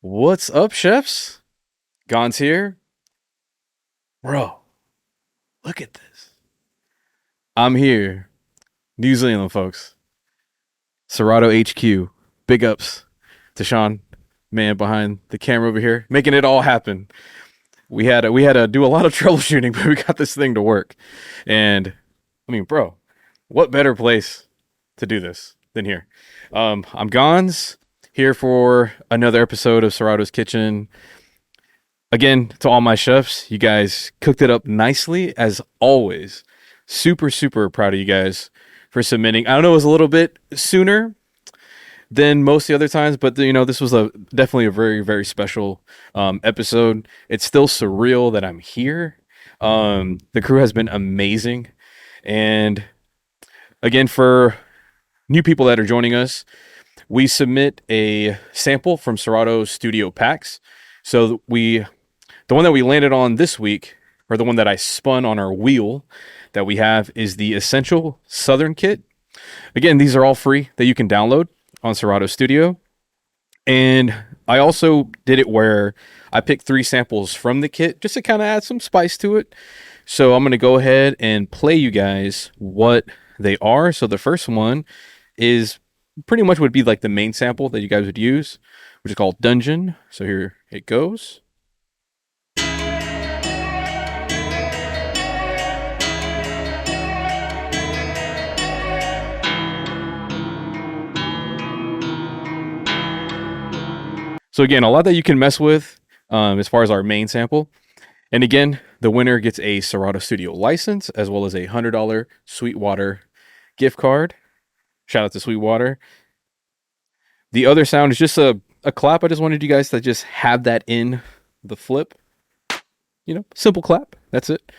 What's up, chefs? Gonz here. Bro, look at this. I'm here. New Zealand, folks. Serato HQ. Big ups to Sean, man behind the camera over here, making it all happen. We had to do a lot of troubleshooting, but we got this thing to work. And I mean, bro, what better place to do this than here? I'm Gonz, here for another episode of Serato's Kitchen. Again, to all my chefs, you guys cooked it up nicely as always. Super, super proud of you guys for submitting. I know it was a little bit sooner than most of the other times, but this was definitely a very, very special episode. It's still surreal that I'm here. The crew has been amazing. And again, for new people that are joining us, we submit a sample from Serato Studio packs. So the one that we landed on this week, or the one that I spun on our wheel that we have, is the Essential Southern Kit. Again, these are all free that you can download on Serato Studio. And I also did it where I picked 3 samples from the kit just to kind of add some spice to it. So I'm going to go ahead and play you guys what they are. So the first one is pretty much would be like the main sample that you guys would use, which is called Dungeon. So here it goes. So again, a lot that you can mess with as far as our main sample. And again, the winner gets a Serato Studio license as well as a $100 Sweetwater gift card. Shout out to Sweetwater. The other sound is just a clap. I just wanted you guys to just have that in the flip. Simple clap. That's it.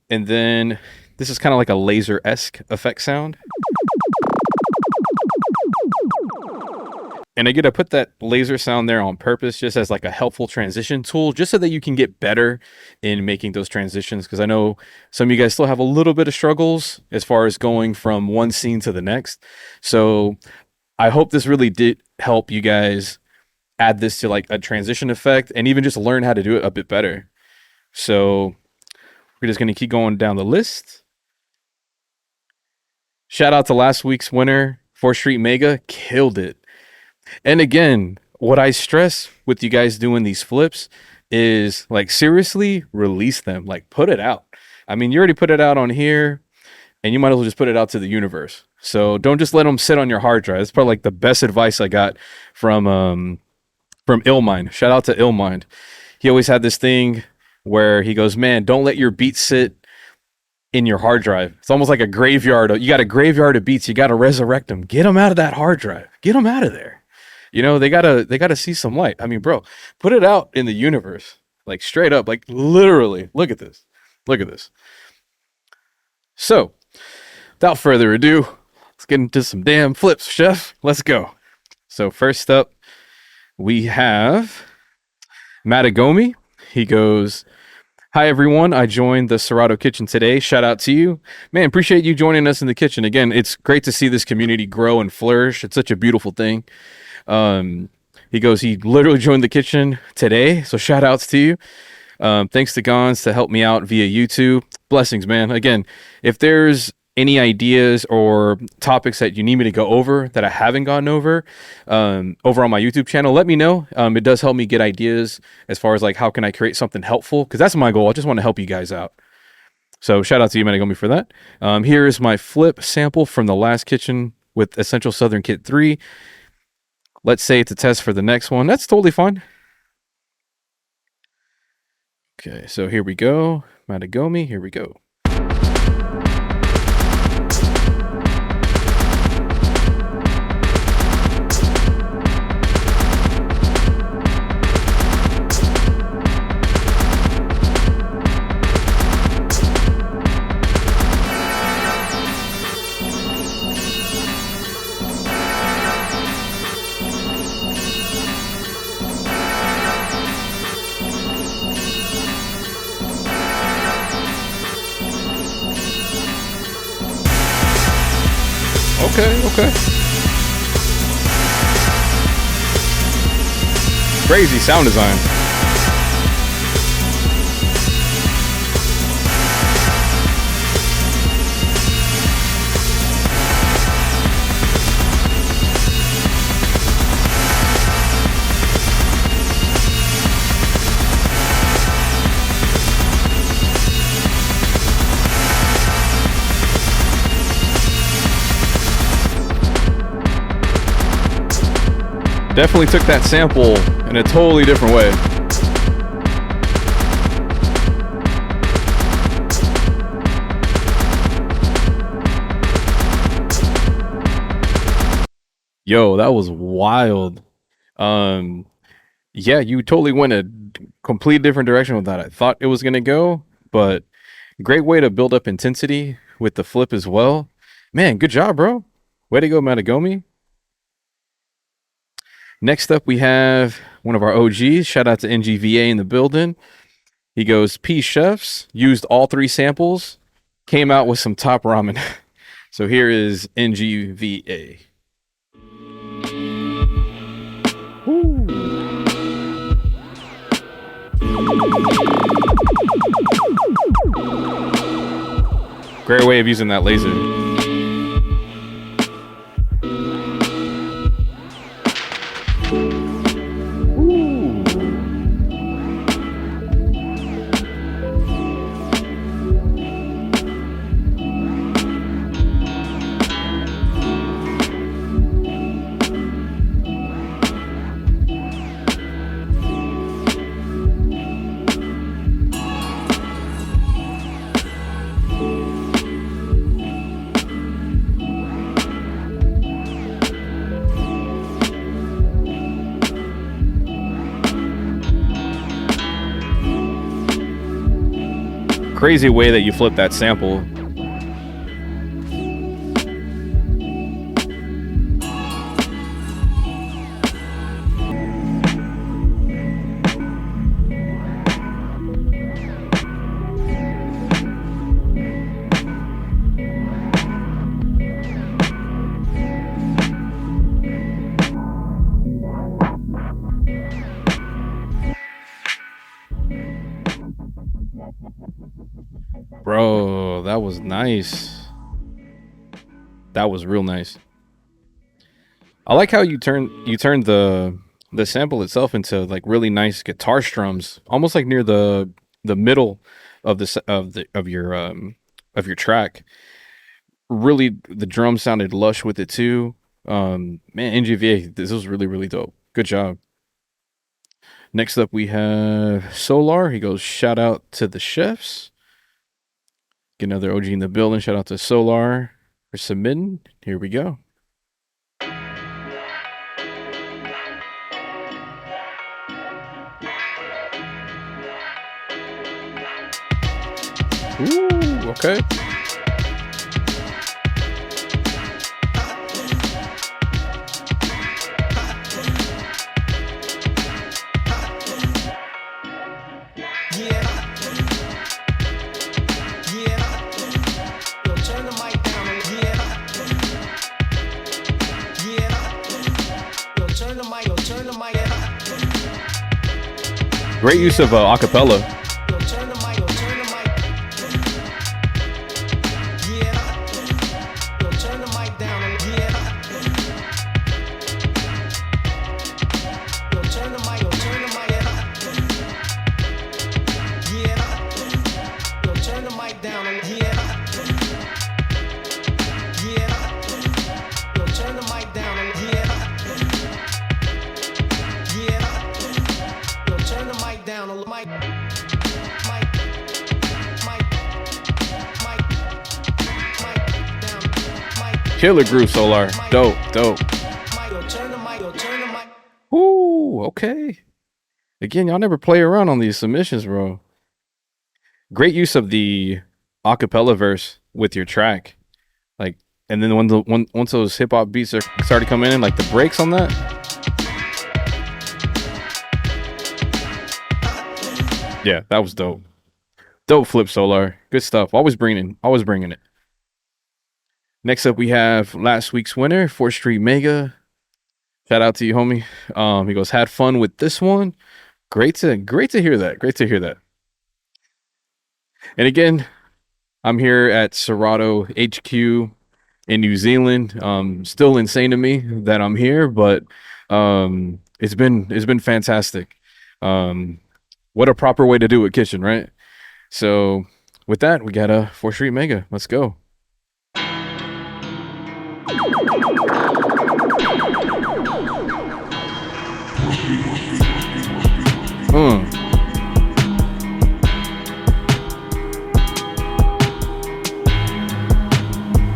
And then this is kind of like a laser-esque effect sound. And I get to put that laser sound there on purpose just as like a helpful transition tool, just so that you can get better in making those transitions. Because I know some of you guys still have a little bit of struggles as far as going from one scene to the next. So I hope this really did help you guys add this to like a transition effect and even just learn how to do it a bit better. So we're just going to keep going down the list. Shout out to last week's winner, 4th Street Mega, killed it. And again, what I stress with you guys doing these flips is like, seriously, release them, like put it out. I mean, you already put it out on here and you might as well just put it out to the universe. So don't just let them sit on your hard drive. It's probably like the best advice I got from Illmind. Shout out to Illmind. He always had this thing where he goes, man, don't let your beats sit in your hard drive. It's almost like a graveyard. You got a graveyard of beats. You got to resurrect them. Get them out of that hard drive. Get them out of there. They gotta see some light. I mean, bro, put it out in the universe, like straight up, like literally. Look at this. Look at this. So, without further ado, let's get into some damn flips, chef. Let's go. So first up, we have Matigomi. He goes, hi, everyone. I joined the Serato Kitchen today. Shout out to you. Man, appreciate you joining us in the kitchen. Again, it's great to see this community grow and flourish. It's such a beautiful thing. He goes, he literally joined the kitchen today. So shout outs to you. Thanks to Gonz to help me out via YouTube. Blessings, man. Again, if there's any ideas or topics that you need me to go over that I haven't gotten over on my YouTube channel, let me know. It does help me get ideas as far as like, how can I create something helpful? Because that's my goal. I just want to help you guys out. So shout out to you, Matigomi, for that. Here is my flip sample from the last kitchen with Essential Southern Kit 3. Let's say it's a test for the next one. That's totally fine. Okay, so here we go. Matigomi, here we go. Okay. Crazy sound design. Definitely took that sample in a totally different way. Yo, that was wild. Um, yeah, you totally went a complete different direction with that. I thought it was gonna go, but great way to build up intensity with the flip as well. Man, good job, bro. Way to go, Matigomi. Next up, we have one of our OGs. Shout out to NGVA in the building. He goes, Peace chefs, used all 3 samples, came out with some top ramen. So here is NGVA. Great way of using that laser. Crazy way that you flip that sample. Bro, that was nice. That was real nice. I like how you turned the sample itself into like really nice guitar strums, almost like near the middle of of your track. Really, the drum sounded lush with it too. Man, NGVA, this was really dope. Good job. Next up, we have Soular. He goes, shout out to the chefs. Get another OG in the building. Shout out to Soular for submitting. Here we go. Ooh, okay. Great use of acapella. Killer groove, Soular. Dope. Ooh, okay. Again, y'all never play around on these submissions, bro. Great use of the acapella verse with your track. Like, and then once those hip hop beats started coming in, like the breaks on that. Yeah, that was dope. Dope flip, Soular. Good stuff. Always bringing it. Next up, we have last week's winner, 4th Street Mega. Shout out to you, homie. He goes, had fun with this one. Great to hear that. Great to hear that. And again, I'm here at Serato HQ in New Zealand. Still insane to me that I'm here, but it's been fantastic. Um, what a proper way to do it, kitchen, right? So with that, we got a 4th Street Mega. Let's go. Mm.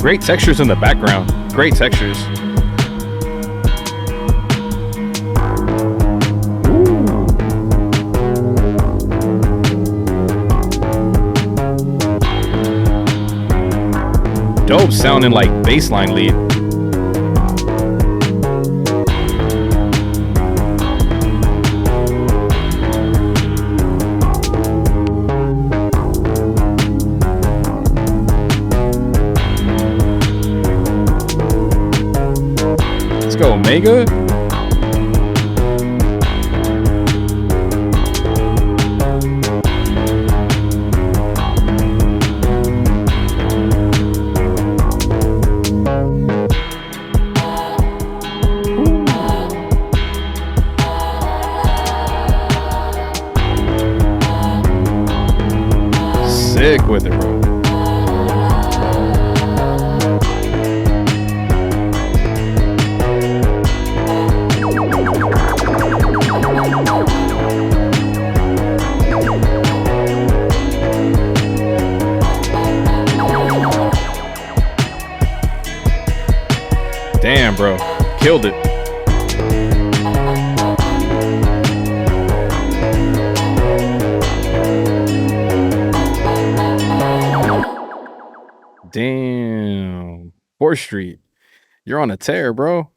Great textures in the background. Great textures. Dope sounding like bassline lead. Let's go, Mega. Sick with it, bro. Damn, bro. Killed it. Damn. 4th Street. You're on a tear, bro.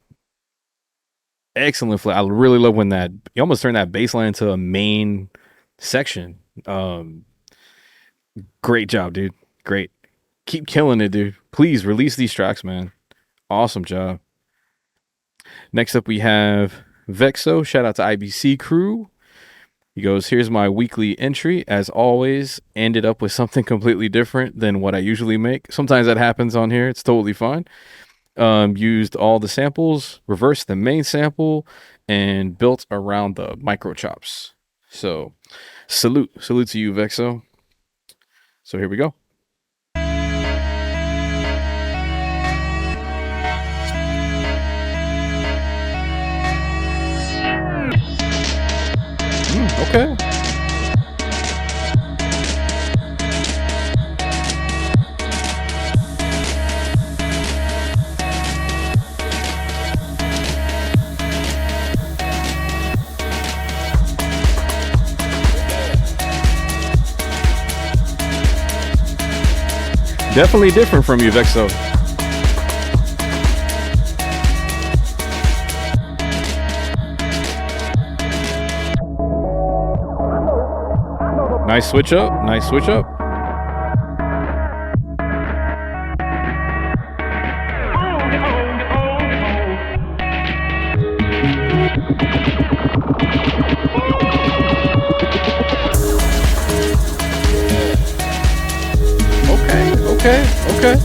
Excellent flip. I really love when that you almost turn that bass line into a main section. Great job, dude. Great. Keep killing it, dude. Please release these tracks, man. Awesome job. Next up, we have VEXO. Shout out to IBC crew. He goes, here's my weekly entry. As always, ended up with something completely different than what I usually make. Sometimes that happens on here. It's totally fine. Used all the samples, reversed the main sample, and built around the micro chops. So, salute to you, VEXO. So here we go. Okay. Definitely different from you, VEXO. Nice switch up. Nice switch up. Okay.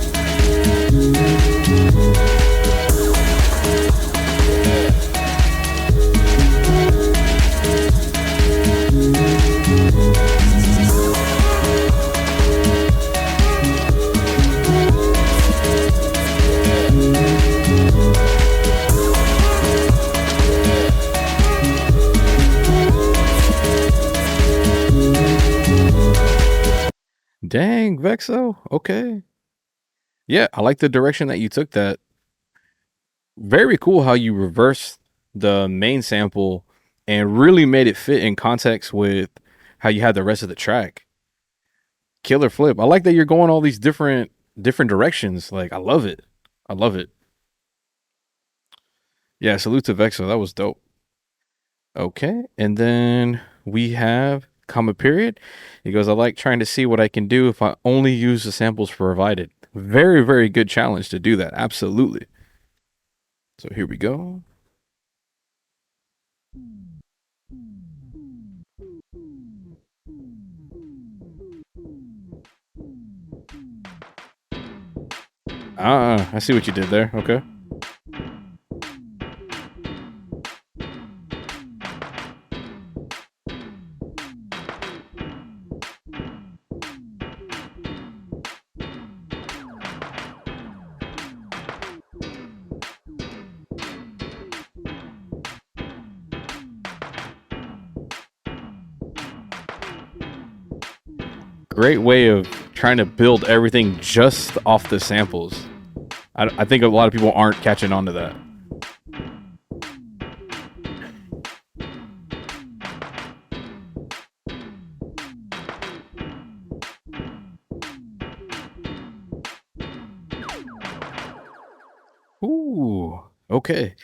Dang, VEXO. Okay. Yeah, I like the direction that you took that. Very cool how you reversed the main sample and really made it fit in context with how you had the rest of the track. Killer flip. I like that you're going all these different directions. Like, I love it. I love it. Yeah, salute to VEXO. That was dope. Okay. And then we have comma period. He goes, I like trying to see what I can do if I only use the samples provided. Very, very good challenge to do that. Absolutely. So here we go. I see what you did there. Okay. Great way of trying to build everything just off the samples. I think a lot of people aren't catching on to that. Ooh, okay.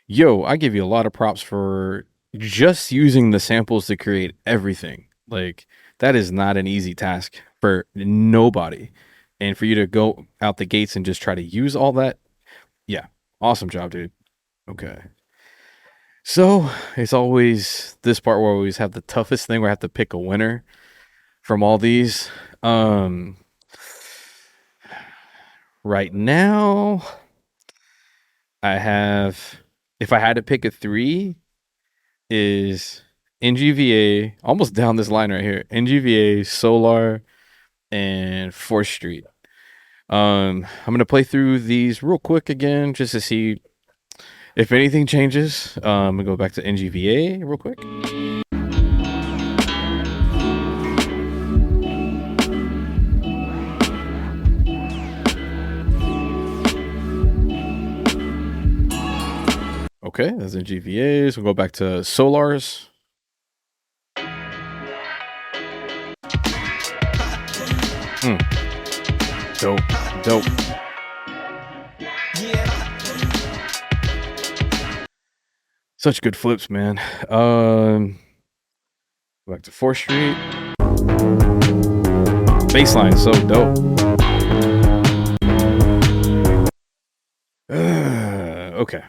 Yo, I give you a lot of props for just using the samples to create everything. Like, that is not an easy task for nobody. And for you to go out the gates and just try to use all that, yeah, awesome job, dude. Okay. So it's always this part where we always have the toughest thing where I have to pick a winner from all these. Um, right now, I have, if I had to pick a three, is NGVA, almost down this line right here. NGVA, Soular, and 4th Street. I'm gonna play through these real quick again just to see if anything changes. I'm gonna go back to NGVA real quick. Okay, that's NGVAs. We'll go back to Solars. Dope, dope. Such good flips, man. Back to 4th Street. Baseline, so dope. Okay.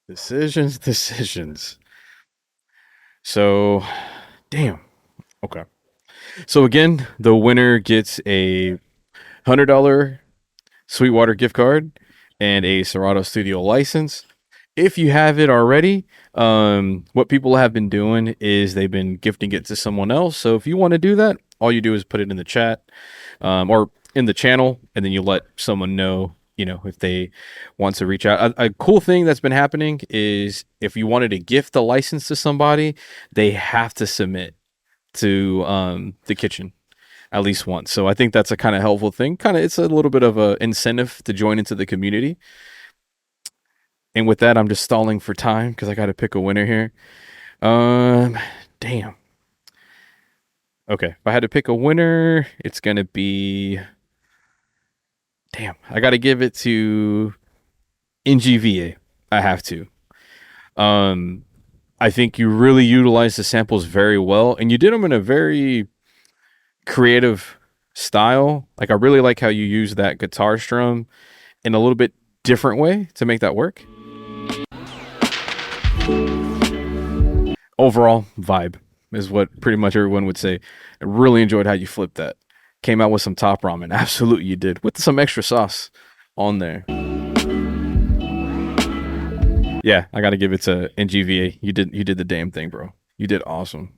Decisions. So, damn. Okay. So again, the winner gets a $100 Sweetwater gift card and a Serato Studio license. If you have it already, what people have been doing is they've been gifting it to someone else. So if you want to do that, all you do is put it in the chat or in the channel, and then you let someone know, if they want to reach out. A cool thing that's been happening is if you wanted to gift the license to somebody, they have to submit to the kitchen at least once. So I think that's a kind of helpful thing. It's a little bit of a incentive to join into the community. And with that, I'm just stalling for time because I got to pick a winner here. Damn. Okay, if I had to pick a winner, it's gonna be. Damn, I got to give it to NGVA. I have to. I think you really utilized the samples very well, and you did them in a very creative style. Like, I really like how you use that guitar strum in a little bit different way to make that work. Overall vibe is what pretty much everyone would say. I really enjoyed how you flipped that. Came out with some top ramen. Absolutely you did, with some extra sauce on there. Yeah, I got to give it to NGVA. You did the damn thing, bro. You did awesome.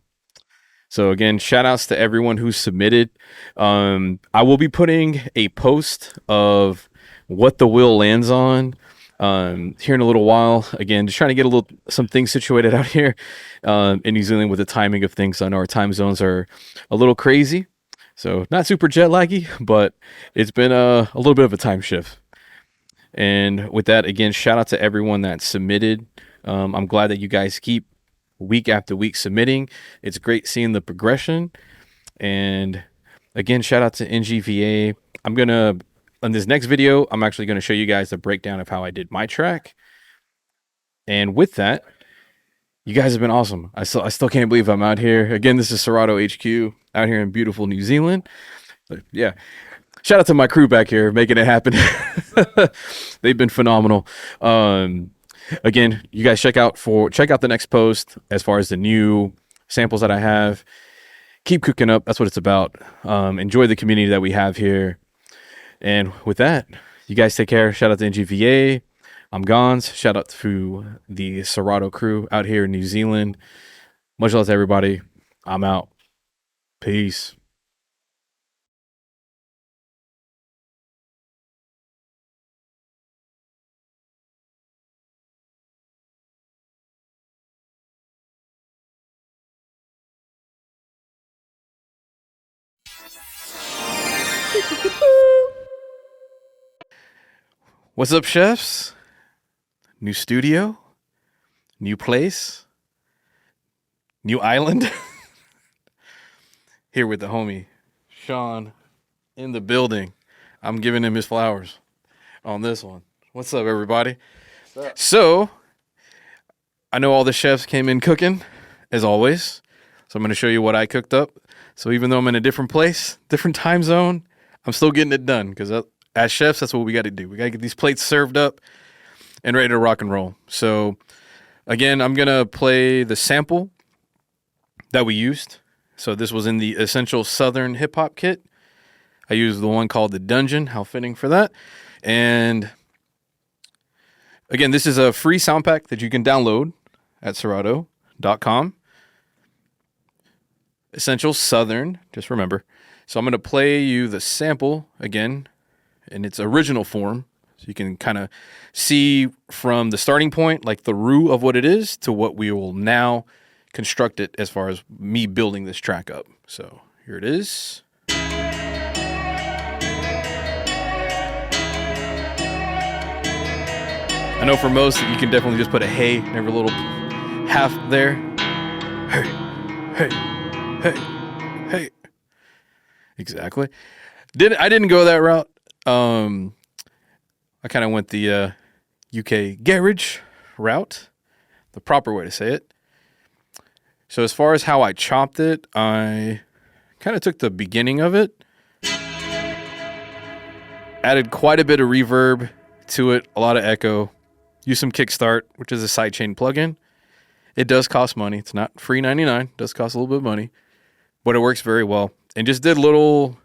So again, shout outs to everyone who submitted. I will be putting a post of what the wheel lands on here in a little while. Again, just trying to get some things situated out here in New Zealand with the timing of things. I know our time zones are a little crazy, so not super jet laggy, but it's been a little bit of a time shift. And with that, again, shout out to everyone that submitted. I'm glad that you guys keep week after week submitting. It's great seeing the progression. And again, shout out to NGVA. On this next video, I'm actually going to show you guys the breakdown of how I did my track. And with that, you guys have been awesome. I still can't believe I'm out here. Again, this is Serato HQ out here in beautiful New Zealand. But yeah. Shout out to my crew back here making it happen. They've been phenomenal. Again, you guys check out the next post as far as the new samples that I have. Keep cooking up. That's what it's about. Enjoy the community that we have here. And with that, you guys take care. Shout out to NGVA. I'm Gonz. Shout out to the Serato crew out here in New Zealand. Much love to everybody. I'm out. Peace. What's up, chefs? New studio, new place, new island. Here with the homie Sean in the building. I'm giving him his flowers on this one. What's up, everybody? What's up? So, I know all the chefs came in cooking, as always. So I'm going to show you what I cooked up. So even though I'm in a different place, different time zone, I'm still getting it done. Because as chefs, that's what we got to do. We got to get these plates served up and ready to rock and roll. So again, I'm going to play the sample that we used. So this was in the Essential Southern Hip Hop Kit. I used the one called The Dungeon. How fitting for that. And again, this is a free sound pack that you can download at Serato.com. Essential Southern, just remember. So I'm going to play you the sample again in its original form. So you can kind of see from the starting point, like the root of what it is, to what we will now construct it as far as me building this track up. So here it is. I know for most, you can definitely just put a hey in every little half there. Hey, hey, hey, hey. Exactly. I didn't go that route. I kind of went the UK garage route, the proper way to say it. So as far as how I chopped it, I kind of took the beginning of it, added quite a bit of reverb to it, a lot of echo, used some Kickstart, which is a sidechain plugin. It does cost money. It's not free 99. It does cost a little bit of money, but it works very well. And just did little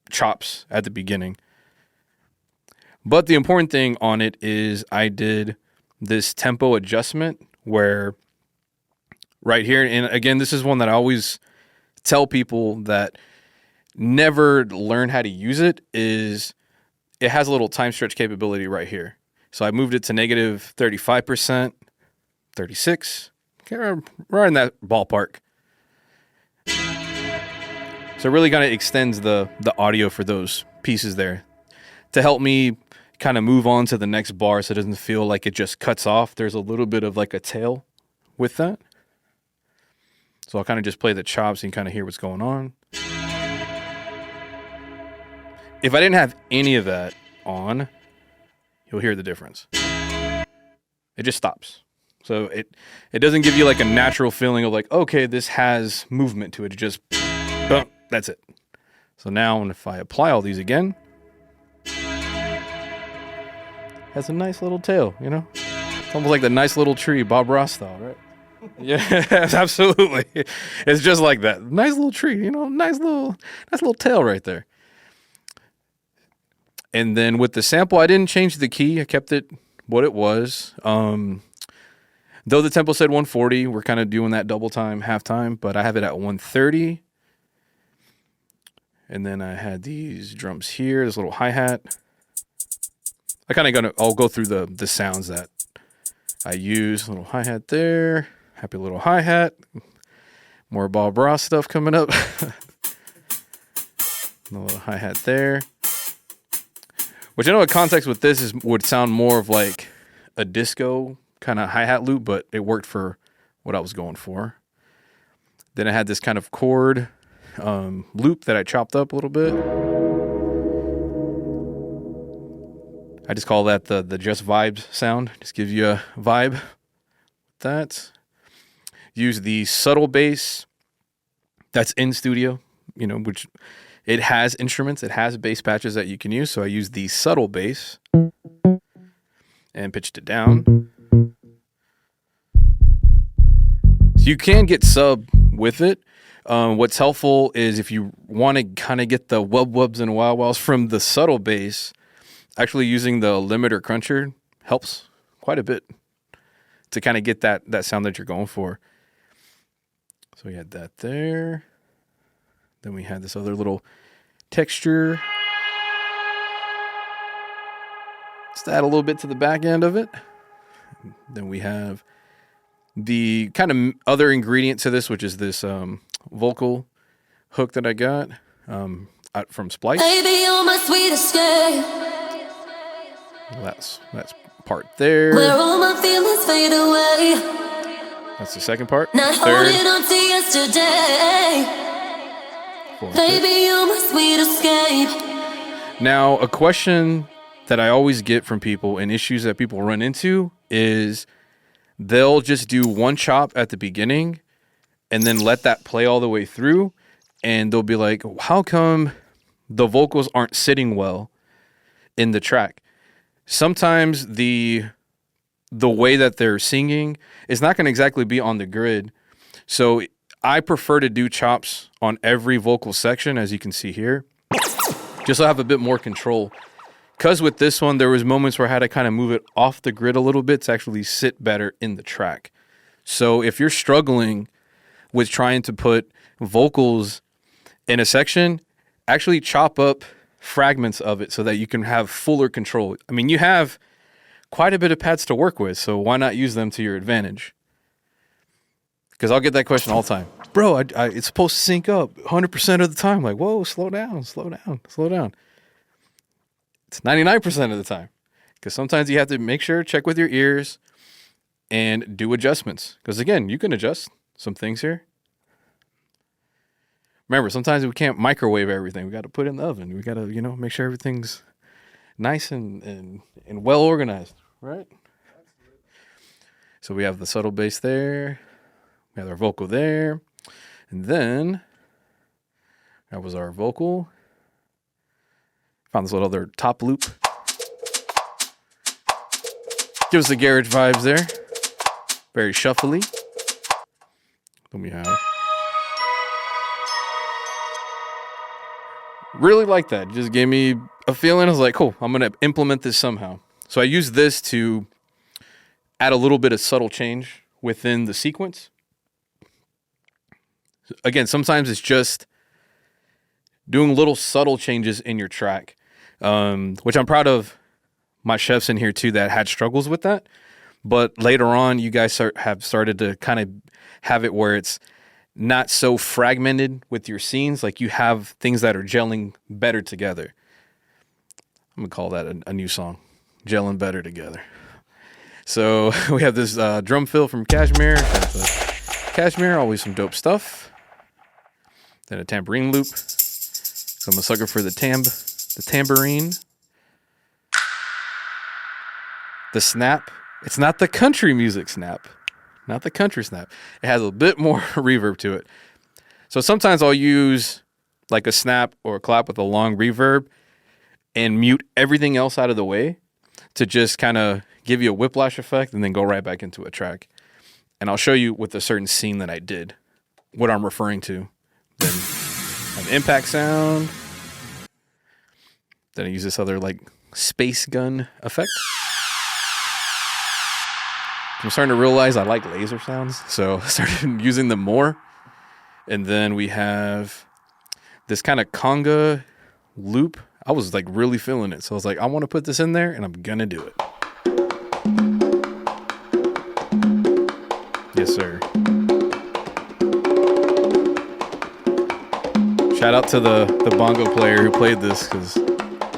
chops at the beginning. But the important thing on it is I did this tempo adjustment where right here, and again, this is one that I always tell people that never learn how to use it, is it has a little time stretch capability right here. So I moved it to negative 35%, 36, right in that ballpark. So it really kind of extends the audio for those pieces there to help me kind of move on to the next bar so it doesn't feel like it just cuts off. There's a little bit of like a tail with that. So I'll kind of just play the chops and kind of hear what's going on. If I didn't have any of that on, you'll hear the difference. It just stops. So it doesn't give you like a natural feeling of like, okay, this has movement to it. It just, boom, that's it. So now if I apply all these again, has a nice little tail, you know? It's almost like the nice little tree, Bob Ross style, right? Yeah, absolutely. It's just like that. Nice little tree, you know, nice little tail right there. And then with the sample, I didn't change the key. I kept it what it was. Though the tempo said 140, we're kind of doing that double time, half time, but I have it at 130. And then I had these drums here, this little hi-hat. I'll go through the sounds that I use. A little hi-hat there. Happy little hi-hat. More Bob Ross stuff coming up. A little hi-hat there. Which I know in context with this would sound more of like a disco kind of hi-hat loop, but it worked for what I was going for. Then I had this kind of chord loop that I chopped up a little bit. I just call that the just vibes sound. Just gives you a vibe with that. Use the subtle bass that's in studio, you know, which it has instruments. It has bass patches that you can use. So I used the subtle bass and pitched it down. So you can get sub with it. What's helpful is if you want to kind of get the wubs and wow-wows from the subtle bass, actually using the limiter cruncher helps quite a bit to kind of get that sound that you're going for. So we had that there. Then we had this other little texture. Just add a little bit to the back end of it. Then we have the kind of other ingredient to this, which is this vocal hook that I got from Splice. Baby, you're my sweet escape. That's part there. Where all my feelings fade away. That's the second part. Not holding on to yesterday. Fourth, baby, you're my sweet escape. Now, a question that I always get from people and issues that people run into is they'll just do one chop at the beginning and then let that play all the way through. And they'll be like, how come the vocals aren't sitting well in the track? Sometimes the way that they're singing is not going to exactly be on the grid. So I prefer to do chops on every vocal section, as you can see here, just so I have a bit more control. Because with this one, there was moments where I had to kind of move it off the grid a little bit to actually sit better in the track. So if you're struggling with trying to put vocals in a section, actually chop up fragments of it so that you can have fuller control. I mean, you have quite a bit of pads to work with, so why not use them to your advantage? Because I'll get that question all the time. Bro, it's supposed to sync up 100% of the time. Like, whoa, slow down. It's 99% of the time. Because sometimes you have to make sure, check with your ears, and do adjustments. Because again, you can adjust some things here. Remember, sometimes we can't microwave everything. We got to put it in the oven. We got to, make sure everything's nice and well organized, right? So we have the subtle bass there. We have our vocal there. And then that was our vocal. Found this little other top loop. Gives the garage vibes there. Very shuffly. Then we have. Really like that. Just gave me a feeling. I was like, cool, I'm going to implement this somehow. So I use this to add a little bit of subtle change within the sequence. Again, sometimes it's just doing little subtle changes in your track, which I'm proud of my chefs in here too that had struggles with that. But later on, you guys have started to kind of have it where it's not so fragmented with your scenes. Like you have things that are gelling better together. I'm going to call that a new song, Gelling Better Together. So we have this drum fill from Cashmere. Cashmere, always some dope stuff. Then a tambourine loop. So I'm a sucker for the tambourine. The snap. It's not the country music snap. Not the country snap. It has a bit more reverb to it. So sometimes I'll use like a snap or a clap with a long reverb and mute everything else out of the way to just kind of give you a whiplash effect and then go right back into a track. And I'll show you with a certain scene that I did what I'm referring to. Then an impact sound. Then I use this other like space gun effect. I'm starting to realize I like laser sounds, so I started using them more. And then we have this kind of conga loop. I was like really feeling it. So I was like, I want to put this in there and I'm going to do it. Yes, sir. Shout out to the bongo player who played this because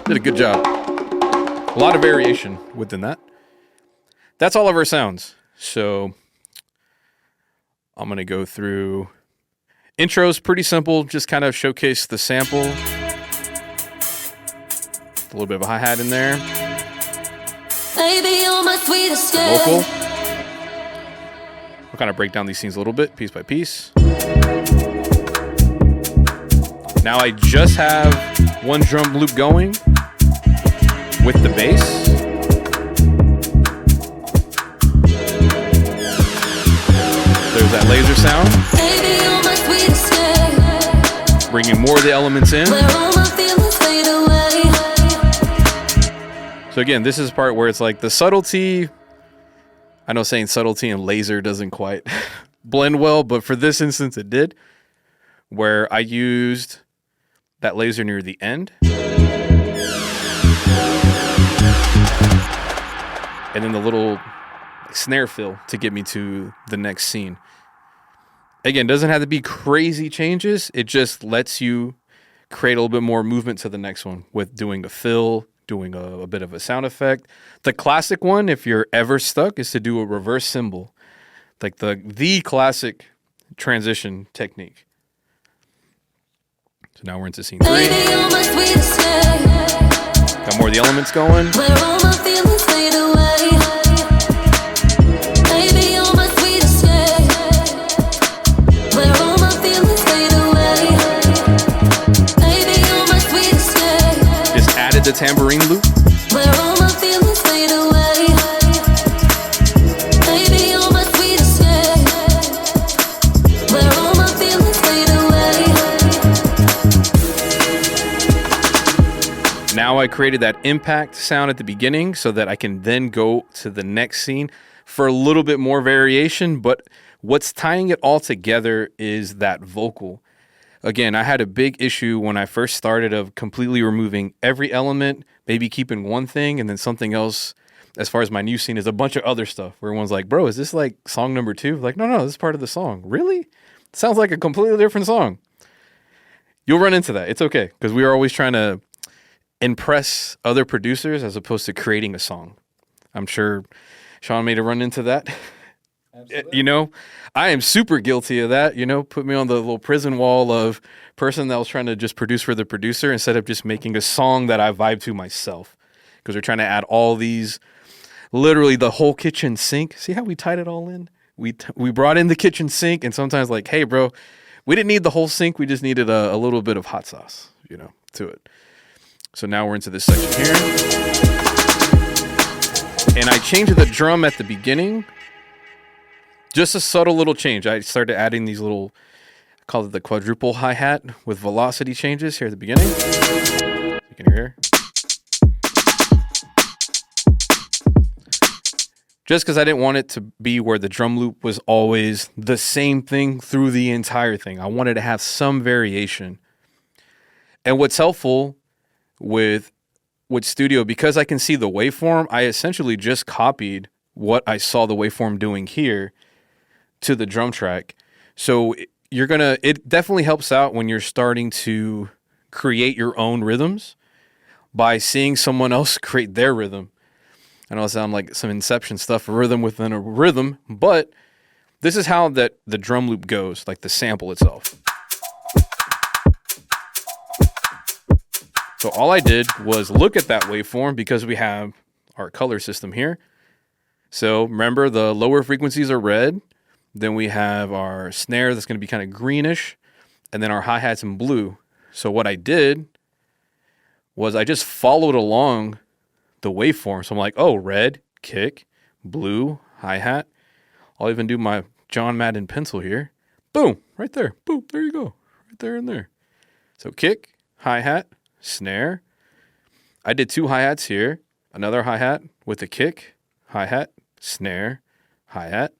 did a good job. A lot of variation within that. That's all of our sounds. So I'm going to go through intros, pretty simple, just kind of showcase the sample. A little bit of a hi-hat in there. Baby, you're my sweetest vocal. We'll kind of break down these scenes a little bit, piece by piece. Now I just have one drum loop going with the bass. There's that laser sound. bringing more of the elements in. Where all my feelings fade away. So again, this is the part where it's like the subtlety. I know saying subtlety and laser doesn't quite blend well, but for this instance it did, where I used that laser near the end. And then the little snare fill to get me to the next scene. Again, doesn't have to be crazy changes. It just lets you create a little bit more movement to the next one with doing a fill, doing a bit of a sound effect. The classic one, if you're ever stuck, is to do a reverse cymbal. Like the classic transition technique. So now we're into scene 3. Baby, you're my sweet escape. Got more of the elements going. Where all my feelings fade away. Baby, you're my sweet escape. Where all my feelings fade away. Baby, you're my sweet escape. Just added the tambourine loop. Where all my feelings fade away. Baby, you're my sweet escape. Where all my feelings fade away. Now I created that impact sound at the beginning so that I can then go to the next scene for a little bit more variation. But what's tying it all together is that vocal. Again, I had a big issue when I first started of completely removing every element, maybe keeping one thing and then something else. As far as my new scene is a bunch of other stuff where everyone's like, bro, is this like song number 2? Like, no, this is part of the song. Really? It sounds like a completely different song. You'll run into that. It's okay. Because we are always trying to impress other producers as opposed to creating a song. I'm sure Sean may have run into that. Absolutely. You know, I am super guilty of that. You know, put me on the little prison wall of person that was trying to just produce for the producer instead of just making a song that I vibe to myself. Because we're trying to add all these, literally the whole kitchen sink. See how we tied it all in? We brought in the kitchen sink, and sometimes like, hey, bro, we didn't need the whole sink. We just needed a little bit of hot sauce, you know, to it. So now we're into this section here. And I changed the drum at the beginning. Just a subtle little change. I started adding these little, I call it the quadruple hi-hat with velocity changes here at the beginning. You can hear. Just because I didn't want it to be where the drum loop was always the same thing through the entire thing. I wanted to have some variation. And what's helpful with Studio, because I can see the waveform, I essentially just copied what I saw the waveform doing here to the drum track. So it definitely helps out when you're starting to create your own rhythms by seeing someone else create their rhythm. I know it sounds like some Inception stuff, a rhythm within a rhythm, but this is how the drum loop goes, like the sample itself. So all I did was look at that waveform because we have our color system here. So remember, the lower frequencies are red. Then we have our snare that's going to be kind of greenish. And then our hi-hats in blue. So what I did was I just followed along the waveform. So I'm like, oh, red, kick, blue, hi-hat. I'll even do my John Madden pencil here. Boom, right there. Boom, there you go. Right there and there. So kick, hi-hat, snare. I did 2 hi-hats here. Another hi-hat with a kick, hi-hat, snare, hi-hat,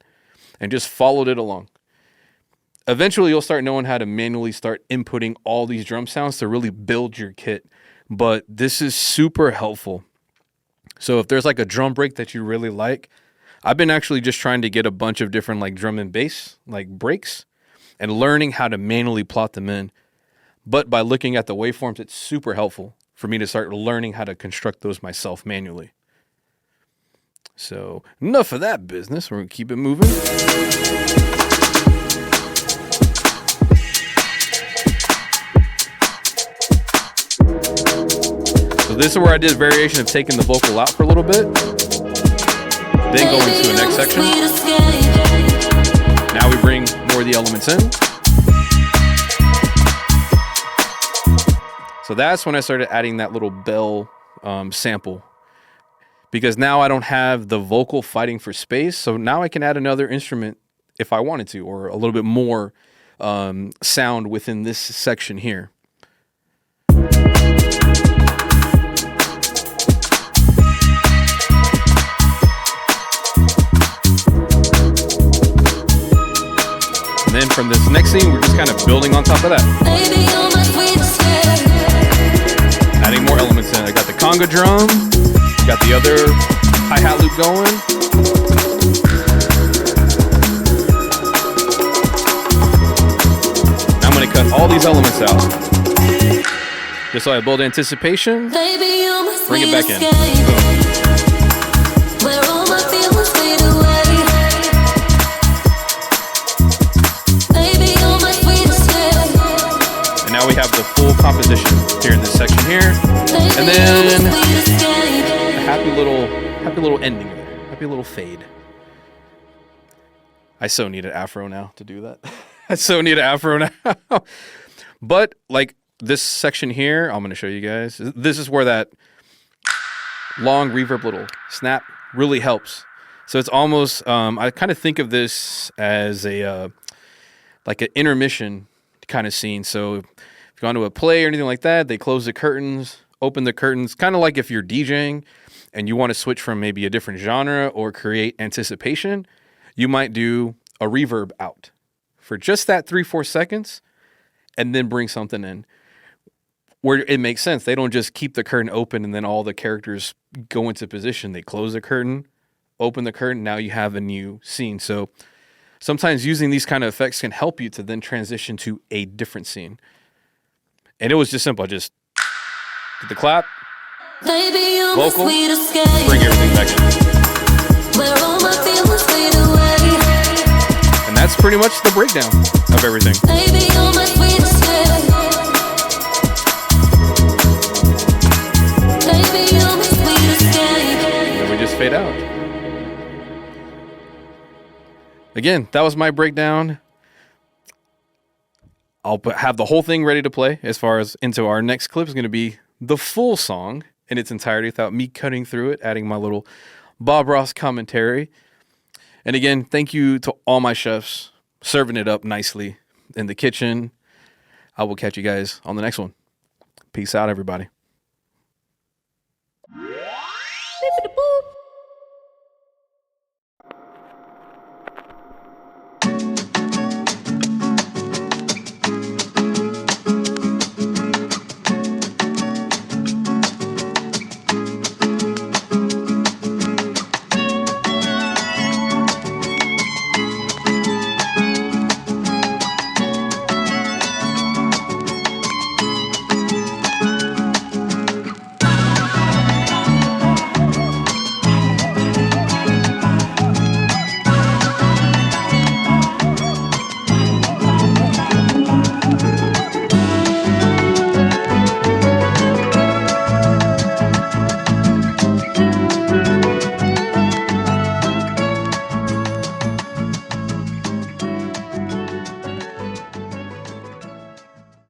and just followed it along. Eventually, you'll start knowing how to manually start inputting all these drum sounds to really build your kit. But this is super helpful. So if there's like a drum break that you really like, I've been actually just trying to get a bunch of different like drum and bass like breaks and learning how to manually plot them in. But by looking at the waveforms, it's super helpful for me to start learning how to construct those myself manually. So enough of that business. We're going to keep it moving. So this is where I did a variation of taking the vocal out for a little bit. Then go into the next section. Now we bring more of the elements in. So that's when I started adding that little bell sample. Because now I don't have the vocal fighting for space. So now I can add another instrument if I wanted to, or a little bit more sound within this section here. And then from this next scene, we're just kind of building on top of that. Baby, you're my sweet escape. Adding more elements in. I got the conga drum, got the other hi-hat loop going. Now I'm gonna cut all these elements out. Just so I build anticipation, Baby, you're my bring it sweet back in. escape. Where all my feelings fade away. Baby, you're my sweet escape. And now we have the full composition here in this section here. Baby, And you're then my sweet escape. a happy little ending there. Happy little fade. I so need an afro now to do that. I so need an afro now. But like this section here, I'm going to show you guys. This is where that long reverb little snap really helps. So it's almost, I kind of think of this as a like an intermission kind of scene. So if you've gone to a play or anything like that, they close the curtains, open the curtains, kind of like if you're DJing and you want to switch from maybe a different genre or create anticipation, you might do a reverb out for just that 3-4 seconds and then bring something in where it makes sense. They don't just keep the curtain open and then all the characters go into position. They close the curtain, open the curtain. Now you have a new scene. So sometimes using these kind of effects can help you to then transition to a different scene. And it was just simple. I just did the clap, Baby, you're vocal, my sweet escape. bring everything back in. Where all my feelings fade away. And that's pretty much the breakdown of everything. Baby, you're my sweet escape. Baby, you're my sweet escape. And then we just fade out. Again, that was my breakdown. I'll have the whole thing ready to play as far as into our next clip is going to be the full song in its entirety without me cutting through it, adding my little Bob Ross commentary. And again, thank you to all my chefs serving it up nicely in the kitchen. I will catch you guys on the next one. Peace out, everybody.